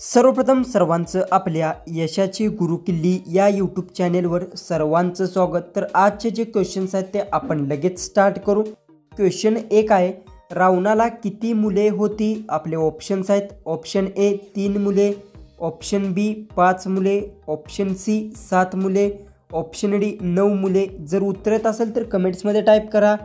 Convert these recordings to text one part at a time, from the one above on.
सर्वप्रथम सर्वांचं आपल्या यशाची गुरुकिल्ली या यूट्यूब चॅनेलवर सर्वांचं स्वागत। तर आजचे जे क्वेश्चन्स आहेत ते आपण लगेच स्टार्ट करू। क्वेश्चन 1 आहे, रावणाला किती मुले होती? आपले ऑप्शन्स आहेत, ऑप्शन ए 3 मुले, ऑप्शन बी 5 मुले, ऑप्शन सी 7 मुले, ऑप्शन डी 9 मुले। जर उत्तर येत असेल तर कमेंट्समध्ये टाईप करा।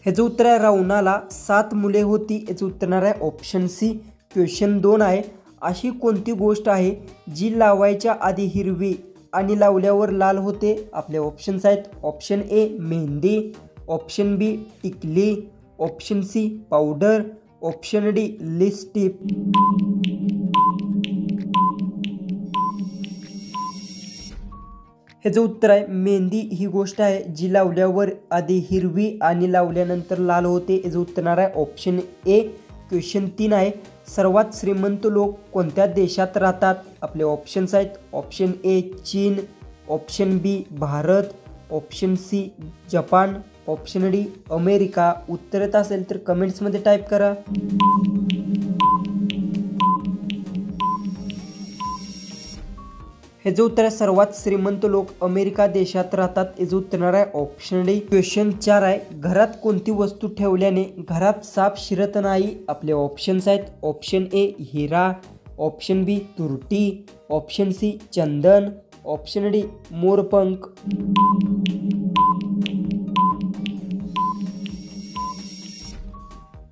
ह्याचं उत्तर आहे रावणाला 7 मुले होती। याचं उत्तर आहे ऑप्शन सी। क्वेश्चन 2 आहे, अशी कोणती गोष्ट आहे जी लावायच्या आधी हिरवी आणि लावल्यावर लाल होते? आपले ऑप्शन्स आहेत, option A mehndi, option B टिकली, option C powder, option D lipstick. ह्याचं उत्तर आहे मेहंदी ही गोष्ट आहे जी लावल्यावर आधी हिरवी आणि लावल्यानंतर लाल होते। याचं उत्तर आहे ऑप्शन ए। क्वेश्चन 3 आहे, सर्वात श्रीमंत लोक कोणत्या देशात राहतात? आपले ऑप्शन्स आहेत, ऑप्शन ए चीन, option B Bharat, option C Japan, option D America. उत्तर येत असेल तर कमेंट्समध्ये टाईप करा। ह्याचं उत्तर आहे सर्वात श्रीमंत लोक अमेरिका देशात राहतात। याचं उत्तर आहे ऑप्शन डी। क्वेश्चन 4 आहे, घरात कोणती वस्तू ठेवल्याने घरात साप शिरत नाही? आपले ऑप्शन्स आहेत, ऑप्शन ए हिरा, ऑप्शन बी तुरटी, ऑप्शन सी चंदन, ऑप्शन डी मोरपंख।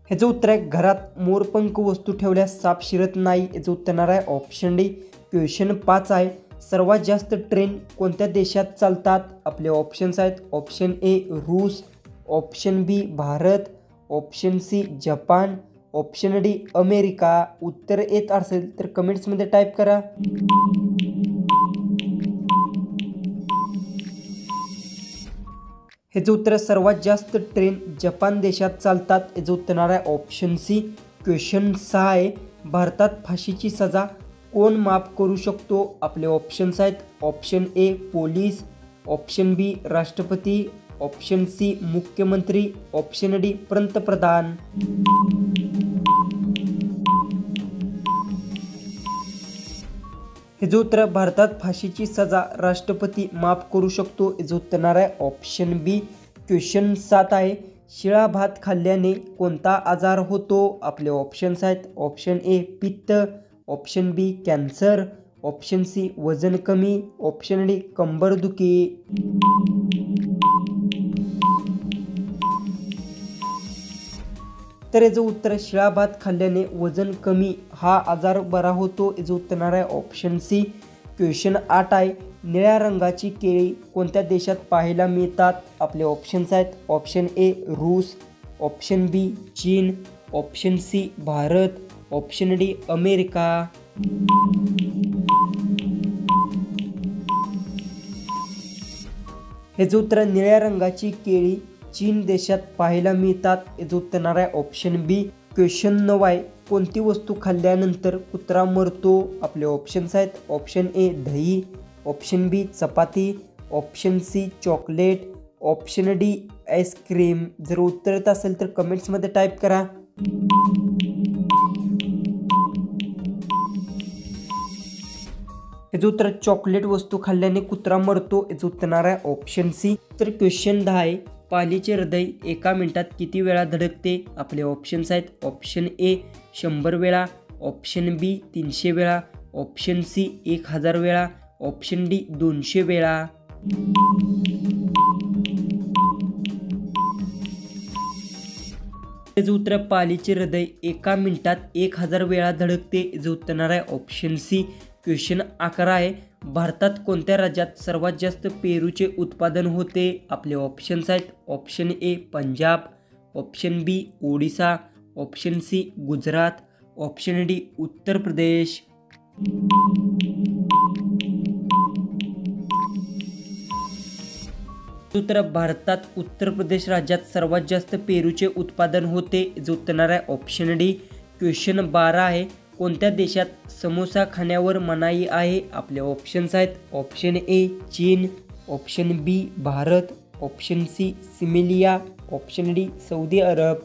ह्याचं उत्तर आहे घरात मोरपंख वस्तू ठेवल्यास साप शिरत नाही। याचं उत्तर आहे ऑप्शन डी। क्वेश्चन 5 आहे, सर्वात जास्त ट्रेन कोणत्या देशात चालतात? आपले ऑप्शन्स आहेत, ऑप्शन ए रूस, option B Bharat, option C Japan, option D America. उत्तर येत असेल तर कमेंट्समध्ये टाईप करा। ह्याचं उत्तर सर्वात जास्त ट्रेन जपान देशात चालतात। याचं उत्तर आहे ऑप्शन सी। क्वेश्चन 6 आहे, भारतात फाशीची सजा कोण माफ करू शकतो? आपले ऑप्शन्स आहेत, ऑप्शन ए पोलीस, ऑप्शन बी राष्ट्रपती, ऑप्शन सी मुख्यमंत्री, ऑप्शन डी पंतप्रधान। हे जो उत्तर भारतात फाशीची सजा राष्ट्रपती माफ करू शकतो। याचं उत्तर आहे ऑप्शन बी। क्वेश्चन 7 आहे, शिळा भात खाल्ल्याने कोणता आजार होतो? आपले ऑप्शन्स आहेत, ऑप्शन ए पित्त, ऑप्शन बी कॅन्सर, ऑप्शन सी वजन कमी, ऑप्शन डी कंबरदुखी। तर याचं उत्तर शिळा भात खाल्ल्याने वजन कमी हा आजार बरा होतो। याचं उत्तर आहे ऑप्शन सी। क्वेश्चन 8 आहे, निळ्या रंगाची केळी कोणत्या देशात पाहायला मिळतात? आपले ऑप्शन्स आहेत, ऑप्शन ए रूस, ऑप्शन बी चीन, option C Bharat, option D America. याचं उत्तर निळ्या रंगाची केळी चीन देशात पाहायला मिळतात। याचं उत्तर आहे ऑप्शन बी। क्वेश्चन 9 आहे, कोणती वस्तू खाल्ल्यानंतर कुत्रा मरतो? आपले ऑप्शन्स आहेत, ऑप्शन ए दही, option B chapati, option C chocolate, option D ice cream. जर उत्तर येत असेल तर कमेंट्समध्ये टाईप करा। याचं उत्तर चॉकलेट वस्तू खाल्ल्याने कुत्रा मरतो। याचं उत्तर आहे ऑप्शन सी। तर क्वेश्चन 10 आहे, पालीचे हृदय एका मिनिटात किती वेळा धडकते? आपले ऑप्शन्स आहेत, ऑप्शन ए 100 वेळा, ऑप्शन बी 300 वेळा, ऑप्शन सी 1000 वेळा, ऑप्शन डी 200 वेळा। याचं उत्तर पालीचे हृदय एका मिनिटात 1000 वेळा धडकते। याचं उत्तर आहे ऑप्शन सी। क्वेश्चन 11 आहे, भारतात कोणत्या राज्यात सर्वात जास्त पेरूचे उत्पादन होते? आपले ऑप्शन्स आहेत, option A Punjab, option B Odisha, option C Gujarat, option D Uttar Pradesh. उत्तर भारतात उत्तर प्रदेश राज्यात सर्वात जास्त पेरूचे उत्पादन होते। याचं उत्तर आहे ऑप्शन डी। क्वेश्चन 12 आहे, कोणत्या देशात समोसा खाण्यावर मनाई आहे? आपले ऑप्शन्स आहेत, ऑप्शन ए चीन, option B Bharat, option C Somalia, option D Saudi Arab.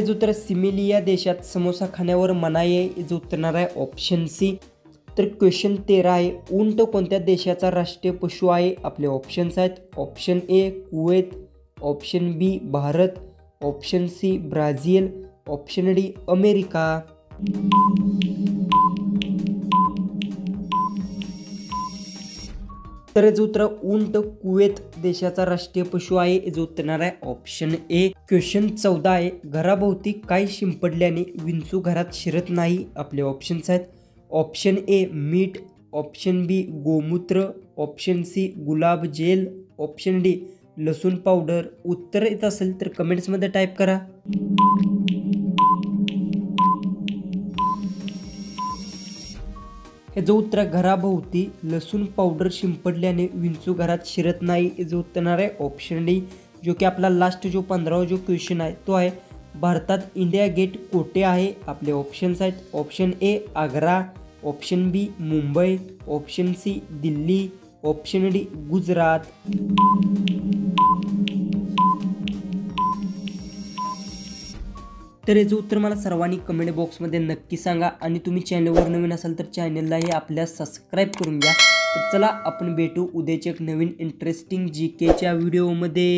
जो उत्तर सिमेलिया देशात समोसा खाण्यावर मनाई आहे, जो उत्तर आहे ऑप्शन सी. तर क्वेश्चन 13 आहे, उंट कोणत्या देशाचा राष्ट्रीय पशु आहे? आपले ऑप्शन्स आहेत. Option A Kuwait, option B Bharat, option C Brazil, option D America. तर जो उत्तर उंट कुवेत देशाचा राष्ट्रीय पशु आहे, जो उत्तर आहे ऑप्शन ए. क्वेश्चन 14 आहे, घराभोवती काय शिंपडल्याने विंचू घरात शिरत नाही? आपले ऑप्शन्स आहेत. ऑप्शन ए मीठ, ऑप्शन बी गोमूत्र, ऑप्शन सी गुलाब जेल, ऑप्शन डी लसूण पावडर. उत्तर येत असेल तर कमेंट्समध्ये टाईप करा. हे जो उत्तर घराभोवती लसूण पावडर शिंपडल्याने विंचू घरात शिरत नाही, हे जो उत्तर आहे ऑप्शन डी. जो की आपला लास्ट जो 15वा जो क्वेश्चन आहे तो आहे, भारतात इंडिया गेट कोठे आहे? आपले ऑप्शन्स आहेत. Option A Agra, option B Mumbai, option C Delhi, option D Gujarat. तर याचं उत्तर मला सर्वांनी कमेंट बॉक्समध्ये नक्की सांगा. आणि तुम्ही चॅनलवर नवीन असाल तर चॅनललाही आपल्या सबस्क्राईब करून घ्या. तर चला आपण भेटू उद्याच्या एक नवीन इंटरेस्टिंग GKच्या व्हिडिओमध्ये.